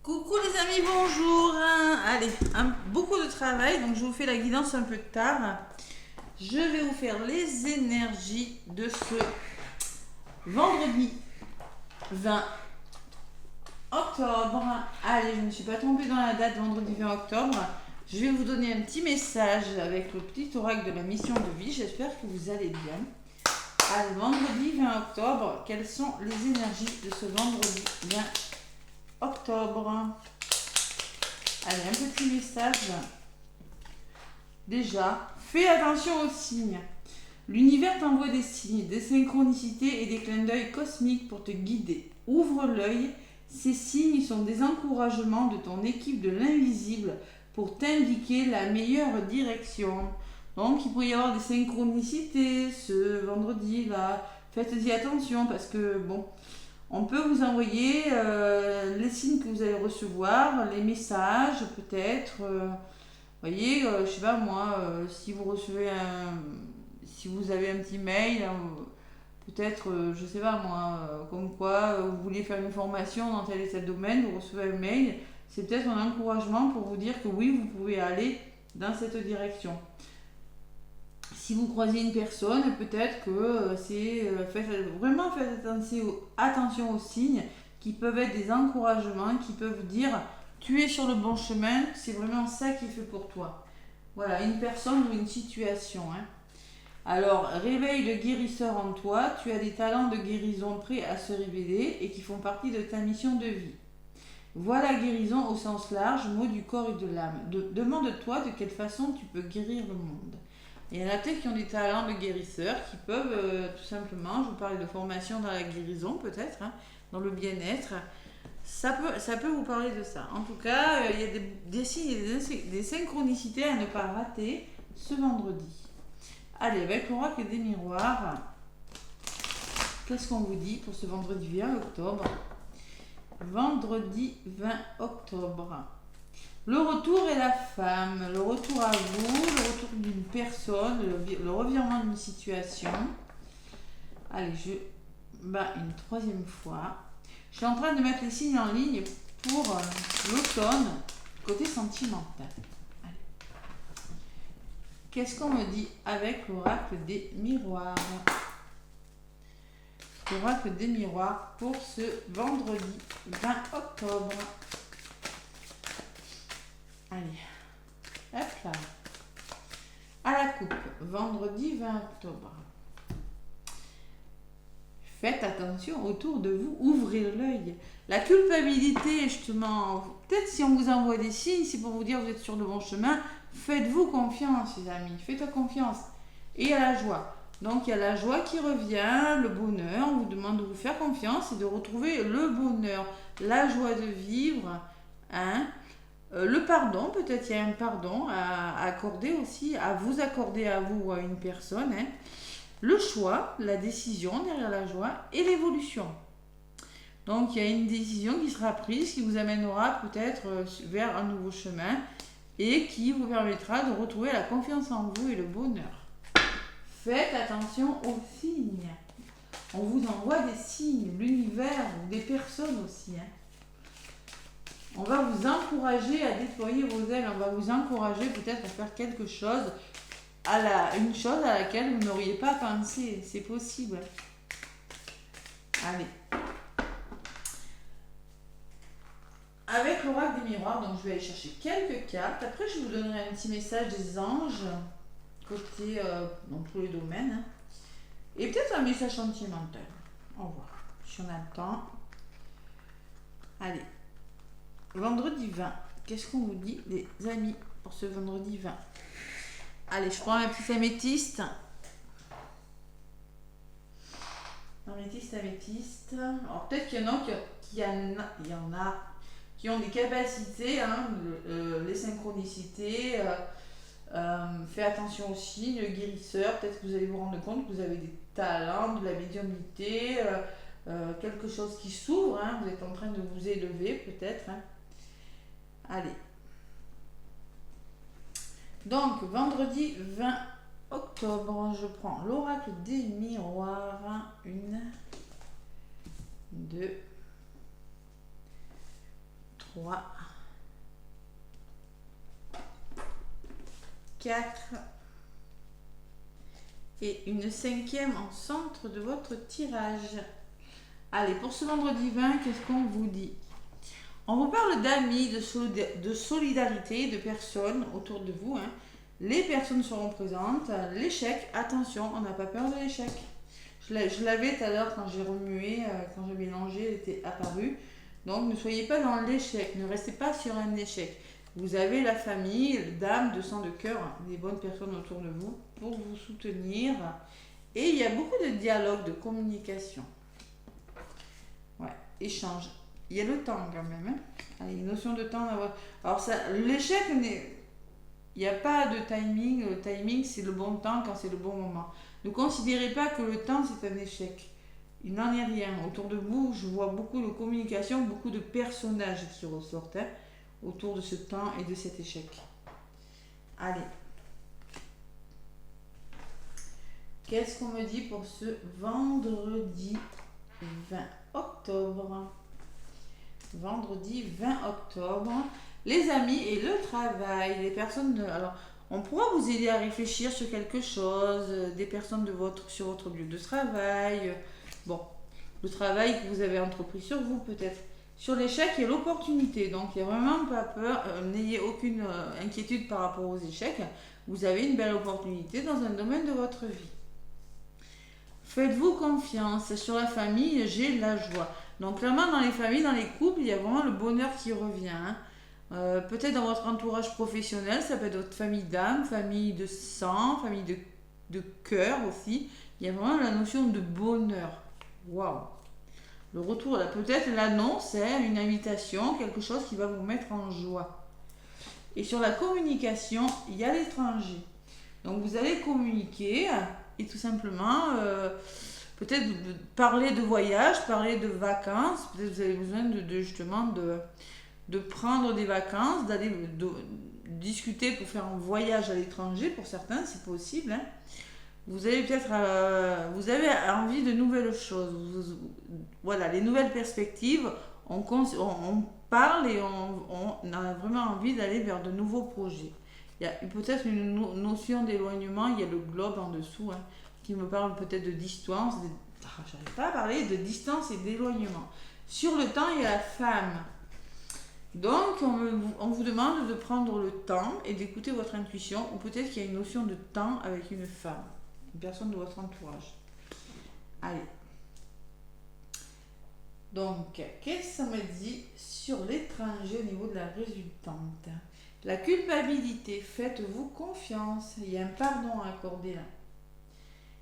Coucou les amis, bonjour. Allez, beaucoup de travail, donc je vous fais la guidance un peu tard. Je vais vous faire les énergies de ce vendredi 20 octobre. Allez, je ne me suis pas trompée dans la date, vendredi 20 octobre. Je vais vous donner un petit message avec le petit oracle de la mission de vie. J'espère que vous allez bien. Allez, vendredi 20 octobre, quelles sont les énergies de ce vendredi 20 octobre? Allez, un petit message. Déjà, fais attention aux signes. L'univers t'envoie des signes, des synchronicités et des clins d'œil cosmiques pour te guider. Ouvre l'œil. Ces signes sont des encouragements de ton équipe de l'invisible pour t'indiquer la meilleure direction. Donc, il pourrait y avoir des synchronicités ce vendredi-là. Faites-y attention parce que, bon, on peut vous envoyer les signes que vous allez recevoir, les messages peut-être. Voyez, je sais pas moi, si vous recevez si vous avez un petit mail, peut-être, je sais pas moi, comme quoi vous voulez faire une formation dans tel et tel domaine, vous recevez un mail, c'est peut-être un encouragement pour vous dire que oui, vous pouvez aller dans cette direction. Si vous croisez une personne, peut-être que faites attention aux signes qui peuvent être des encouragements, qui peuvent vous dire tu es sur le bon chemin, c'est vraiment ça qui est fait pour toi. Voilà, une personne ou une situation. Alors, réveille le guérisseur en toi, tu as des talents de guérison prêts à se révéler et qui font partie de ta mission de vie. Vois la guérison au sens large, mot du corps et de l'âme. Demande-toi de quelle façon tu peux guérir le monde. Il y en a peut-être qui ont des talents de guérisseurs, qui peuvent tout simplement, je vous parlais de formation dans la guérison peut-être, dans le bien-être, ça peut vous parler de ça. En tout cas, il y a des signes et des synchronicités à ne pas rater ce vendredi. Allez, avec l'oracle des miroirs, qu'est-ce qu'on vous dit pour ce vendredi 20 octobre? Vendredi 20 octobre. Le retour est la femme, le retour à vous, le retour d'une personne, le revirement d'une situation. Allez, je bats une troisième fois. Je suis en train de mettre les signes en ligne pour l'automne, côté sentimental. Allez. Qu'est-ce qu'on me dit avec l'oracle des miroirs? L'oracle des miroirs pour ce vendredi 20 octobre. Allez, hop là. À la coupe, vendredi 20 octobre. Faites attention autour de vous, ouvrez l'œil. La culpabilité, justement, peut-être si on vous envoie des signes, c'est pour vous dire que vous êtes sur le bon chemin. Faites-vous confiance, les amis, faites-vous confiance. Et il y a la joie. Donc il y a la joie qui revient, le bonheur, on vous demande de vous faire confiance et de retrouver le bonheur, la joie de vivre, le pardon, peut-être il y a un pardon à accorder aussi, à vous accorder à vous ou à une personne. Le choix, la décision derrière la joie et l'évolution. Donc il y a une décision qui sera prise, qui vous amènera peut-être vers un nouveau chemin et qui vous permettra de retrouver la confiance en vous et le bonheur. Faites attention aux signes. On vous envoie des signes, l'univers ou des personnes aussi. On va vous encourager à déployer vos ailes. On va vous encourager peut-être à faire quelque chose, une chose à laquelle vous n'auriez pas pensé. C'est possible. Allez. Avec l'oracle des miroirs, donc je vais aller chercher quelques cartes. Après, je vous donnerai un petit message des anges, côté dans tous les domaines. Et peut-être un message sentimental. On va voir si on a le temps. Allez. Vendredi 20. Qu'est-ce qu'on vous dit, les amis, pour ce vendredi 20? Allez, je prends un petit améthyste. Améthyste. Alors, peut-être qu'il y en a qui ont des capacités, les synchronicités. Faites attention aux signes, le guérisseur. Peut-être que vous allez vous rendre compte que vous avez des talents, de la médiumnité, quelque chose qui s'ouvre. Vous êtes en train de vous élever, peut-être. Allez. Donc, vendredi 20 octobre, je prends l'oracle des miroirs. 1, 2, 3, 4 et une 5e en centre de votre tirage. Allez, pour ce vendredi 20, qu'est-ce qu'on vous dit? On vous parle d'amis, de solidarité, de personnes autour de vous. Hein. Les personnes seront présentes. L'échec, attention, on n'a pas peur de l'échec. Je l'avais tout à l'heure quand j'ai remué, quand j'ai mélangé, elle était apparue. Donc ne soyez pas dans l'échec, ne restez pas sur un échec. Vous avez la famille, d'âme, de sang, de cœur, des bonnes personnes autour de vous pour vous soutenir. Et il y a beaucoup de dialogue, de communication. Ouais, échange. Il y a le temps quand même. Hein. Allez, une notion de temps. Alors l'échec, il n'y a pas de timing. Le timing, c'est le bon temps quand c'est le bon moment. Ne considérez pas que le temps, c'est un échec. Il n'en est rien. Autour de vous, je vois beaucoup de communication, beaucoup de personnages qui ressortent hein, autour de ce temps et de cet échec. Allez. Qu'est-ce qu'on me dit pour ce vendredi 20 octobre? Vendredi 20 octobre. Les amis et le travail. Les personnes de... Alors, on pourra vous aider à réfléchir sur quelque chose. Des personnes sur votre lieu de travail. Bon, le travail que vous avez entrepris sur vous peut-être. Sur l'échec, il y a l'opportunité. Donc, il n'y a vraiment pas peur. N'ayez aucune inquiétude par rapport aux échecs. Vous avez une belle opportunité dans un domaine de votre vie. Faites-vous confiance. Sur la famille, j'ai la joie. Donc, clairement, dans les familles, dans les couples, il y a vraiment le bonheur qui revient. Hein. Peut-être dans votre entourage professionnel, ça peut être votre famille d'âme, famille de sang, famille de cœur aussi. Il y a vraiment la notion de bonheur. Waouh! Le retour, là, peut-être l'annonce, c'est une invitation, quelque chose qui va vous mettre en joie. Et sur la communication, il y a l'étranger. Donc vous allez communiquer et tout simplement, peut-être parler de voyage, parler de vacances. Peut-être vous avez besoin justement de prendre des vacances, d'aller discuter pour faire un voyage à l'étranger. Pour certains, c'est possible. Hein. Vous avez peut-être vous avez envie de nouvelles choses. Voilà, les nouvelles perspectives, on parle et on a vraiment envie d'aller vers de nouveaux projets. Il y a peut-être une notion d'éloignement, il y a le globe en dessous, hein, qui me parle peut-être de distance. J'arrive pas à parler de distance et d'éloignement. Sur le temps, il y a la femme. Donc, on vous demande de prendre le temps et d'écouter votre intuition, ou peut-être qu'il y a une notion de temps avec une femme. Une personne de votre entourage. Allez. Donc, qu'est-ce que ça me dit sur l'étranger au niveau de la résultante? La culpabilité, faites-vous confiance. Il y a un pardon à accorder là.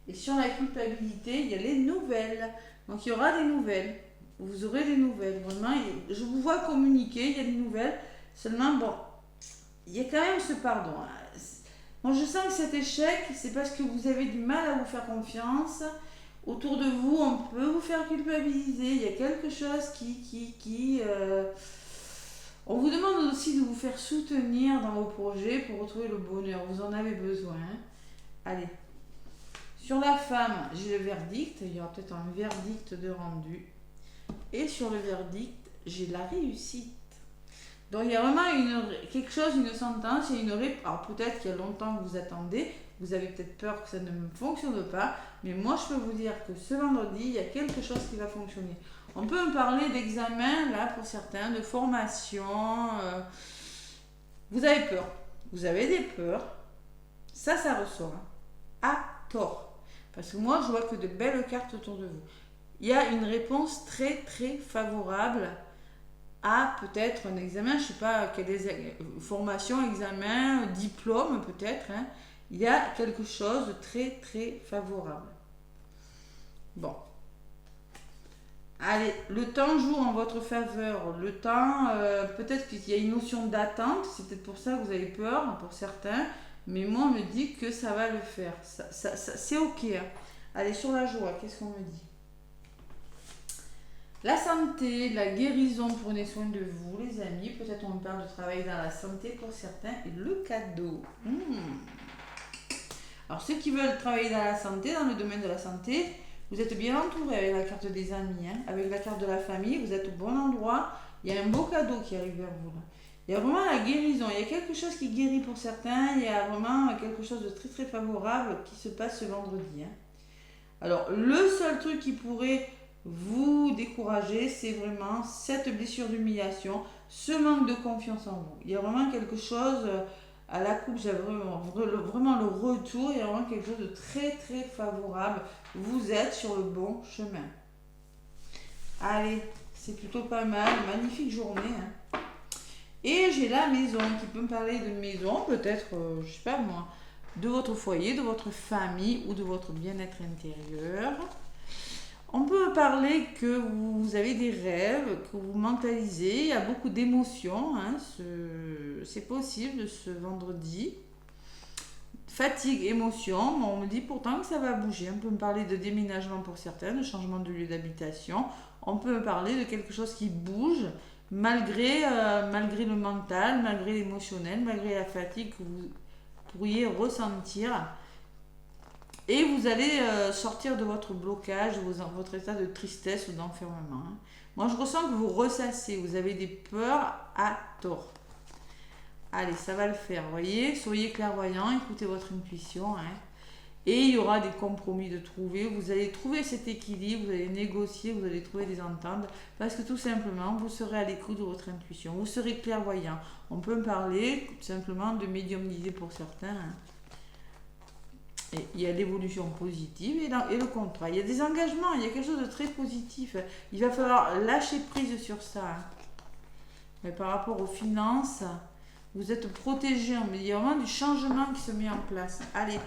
Et sur la culpabilité, il y a les nouvelles. Donc, il y aura des nouvelles. Vous aurez des nouvelles. Vraiment, je vous vois communiquer, il y a des nouvelles. Seulement, bon, il y a quand même ce pardon. Moi, je sens que cet échec, c'est parce que vous avez du mal à vous faire confiance. Autour de vous, on peut vous faire culpabiliser. Il y a quelque chose on vous demande aussi de vous faire soutenir dans vos projets pour retrouver le bonheur. Vous en avez besoin. Hein. Allez. Sur la femme, j'ai le verdict. Il y aura peut-être un verdict de rendu. Et sur le verdict, j'ai la réussite. Donc, il y a vraiment quelque chose, une sentence, il y a une réponse. Alors, peut-être qu'il y a longtemps que vous attendez, vous avez peut-être peur que ça ne fonctionne pas, mais moi, je peux vous dire que ce vendredi, il y a quelque chose qui va fonctionner. On peut me parler d'examen, là, pour certains, de formation. Vous avez peur. Vous avez des peurs. Ça ressort. Hein. À tort. Parce que moi, je vois que de belles cartes autour de vous. Il y a une réponse très, très favorable à peut-être un examen, je ne sais pas, formation, examen, diplôme peut-être. Hein. Il y a quelque chose de très, très favorable. Bon. Allez, le temps joue en votre faveur. Le temps, peut-être qu'il y a une notion d'attente. C'est peut-être pour ça que vous avez peur, pour certains. Mais moi, on me dit que ça va le faire. C'est OK. Hein. Allez, sur la joie, qu'est-ce qu'on me dit? La santé, la guérison, prenez soin de vous, les amis. Peut-être on parle de travail dans la santé pour certains. Et le cadeau. Alors, ceux qui veulent travailler dans la santé, dans le domaine de la santé, vous êtes bien entouré avec la carte des amis. Hein. Avec la carte de la famille, vous êtes au bon endroit. Il y a un beau cadeau qui arrive vers vous là. Il y a vraiment la guérison. Il y a quelque chose qui guérit pour certains. Il y a vraiment quelque chose de très très favorable qui se passe ce vendredi. Alors, le seul truc qui pourrait vous décourager, c'est vraiment cette blessure d'humiliation, ce manque de confiance en vous. Il y a vraiment quelque chose, à la coupe, j'ai vraiment le retour, il y a vraiment quelque chose de très très favorable. Vous êtes sur le bon chemin. Allez, c'est plutôt pas mal, magnifique journée. Et j'ai la maison qui peut me parler de maison, peut-être, je sais pas moi, de votre foyer, de votre famille ou de votre bien-être intérieur. On peut parler que vous avez des rêves, que vous mentalisez, il y a beaucoup d'émotions, c'est possible ce vendredi. Fatigue, émotion, mais on me dit pourtant que ça va bouger. On peut me parler de déménagement pour certains, de changement de lieu d'habitation. On peut me parler de quelque chose qui bouge, malgré le mental, malgré l'émotionnel, malgré la fatigue que vous pourriez ressentir. Et vous allez sortir de votre blocage, de votre état de tristesse ou d'enfermement. Moi, je ressens que vous ressassez, vous avez des peurs à tort. Allez, ça va le faire, voyez. Soyez clairvoyant, écoutez votre intuition. Et il y aura des compromis de trouver. Vous allez trouver cet équilibre, vous allez négocier, vous allez trouver des ententes. Parce que tout simplement, vous serez à l'écoute de votre intuition. Vous serez clairvoyant. On peut me parler tout simplement de médiumnité pour certains. Et il y a l'évolution positive et le contraire. Il y a des engagements, il y a quelque chose de très positif. Il va falloir lâcher prise sur ça. Mais par rapport aux finances, vous êtes protégé. Il y a vraiment du changement qui se met en place. Allez.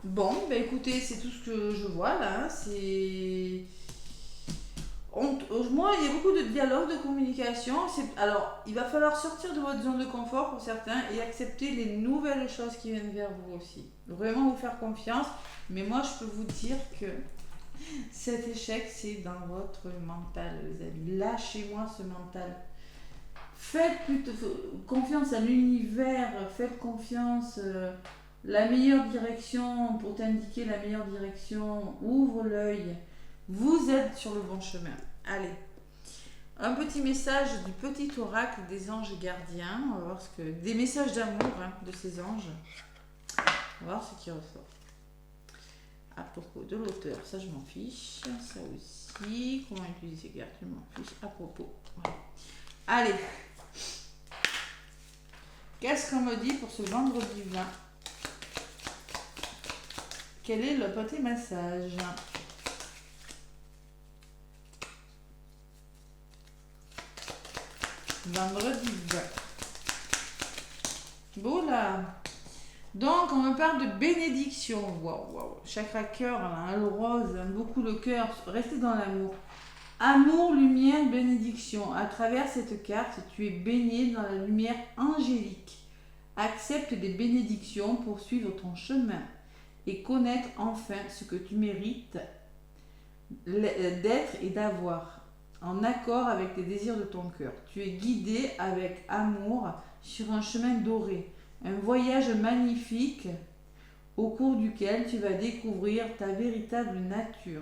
Bon, écoutez, c'est tout ce que je vois là. Moi, il y a beaucoup de dialogue, de communication. Alors, il va falloir sortir de votre zone de confort pour certains et accepter les nouvelles choses qui viennent vers vous aussi. Vraiment vous faire confiance. Mais moi, je peux vous dire que cet échec, c'est dans votre mental, les amis. Lâchez-moi ce mental. Faites plutôt confiance à l'univers. Faites confiance. La meilleure direction, pour t'indiquer la meilleure direction, ouvre l'œil. Vous êtes sur le bon chemin. Allez. Un petit message du petit oracle des anges gardiens. On va voir des messages d'amour de ces anges. On va voir ce qui ressort. À propos de l'auteur, ça je m'en fiche. Ça aussi. Comment utiliser ces cartes, je m'en fiche. À propos. Voilà. Allez. Qu'est-ce qu'on me dit pour ce vendredi 20 ? Quel est le petit message ? Vendredi 20. Voilà. Donc, on me parle de bénédiction. Waouh. Chakra cœur, le rose, beaucoup le cœur. Restez dans l'amour. Amour, lumière, bénédiction. À travers cette carte, tu es baigné dans la lumière angélique. Accepte des bénédictions pour suivre ton chemin et connaître enfin ce que tu mérites d'être et d'avoir, en accord avec les désirs de ton cœur. Tu es guidé avec amour sur un chemin doré, un voyage magnifique au cours duquel tu vas découvrir ta véritable nature,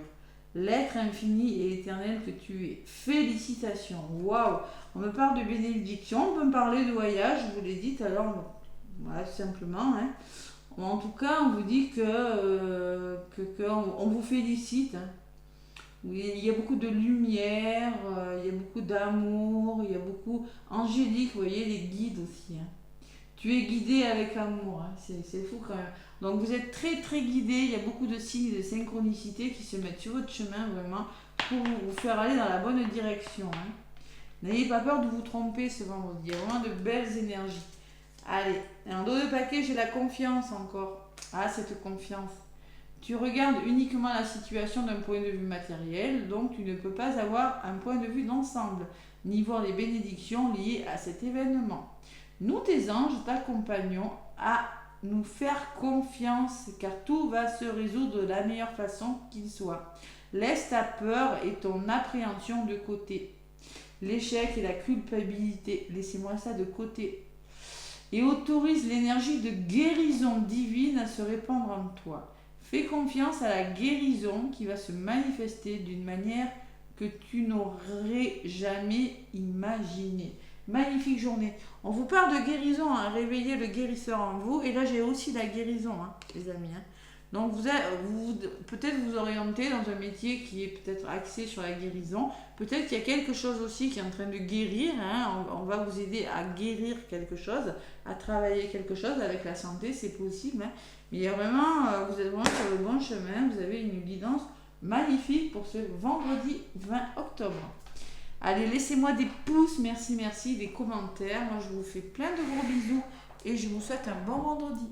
l'être infini et éternel que tu es. Félicitations. Waouh. On me parle de bénédiction, on peut me parler de voyage, je vous l'ai dit tout à l'heure, voilà, simplement. En tout cas, on vous dit on vous félicite. Il y a beaucoup de lumière, il y a beaucoup d'amour, il y a beaucoup angélique, vous voyez, les guides aussi. Tu es guidé avec amour, c'est fou quand même. Donc vous êtes très très guidé, il y a beaucoup de signes de synchronicité qui se mettent sur votre chemin vraiment pour vous faire aller dans la bonne direction. N'ayez pas peur de vous tromper ce vendredi, il y a vraiment de belles énergies. Allez, en dos de paquet, j'ai la confiance encore. Cette confiance. Tu regardes uniquement la situation d'un point de vue matériel, donc tu ne peux pas avoir un point de vue d'ensemble, ni voir les bénédictions liées à cet événement. Nous, tes anges, t'accompagnons à nous faire confiance, car tout va se résoudre de la meilleure façon qu'il soit. Laisse ta peur et ton appréhension de côté. L'échec et la culpabilité, laissez-moi ça de côté. Et autorise l'énergie de guérison divine à se répandre en toi. Fais confiance à la guérison qui va se manifester d'une manière que tu n'aurais jamais imaginé. Magnifique journée. On vous parle de guérison, hein, réveiller le guérisseur en vous. Et là, j'ai aussi la guérison, hein, les amis. Hein. Donc, peut-être vous orientez dans un métier qui est peut-être axé sur la guérison. Peut-être qu'il y a quelque chose aussi qui est en train de guérir. Hein. On va vous aider à guérir quelque chose, à travailler quelque chose avec la santé, c'est possible. Hein. Mais il y a vraiment, vous êtes vraiment sur le bon chemin. Vous avez une guidance magnifique pour ce vendredi 20 octobre. Allez, laissez-moi des pouces, merci, des commentaires. Moi, je vous fais plein de gros bisous et je vous souhaite un bon vendredi.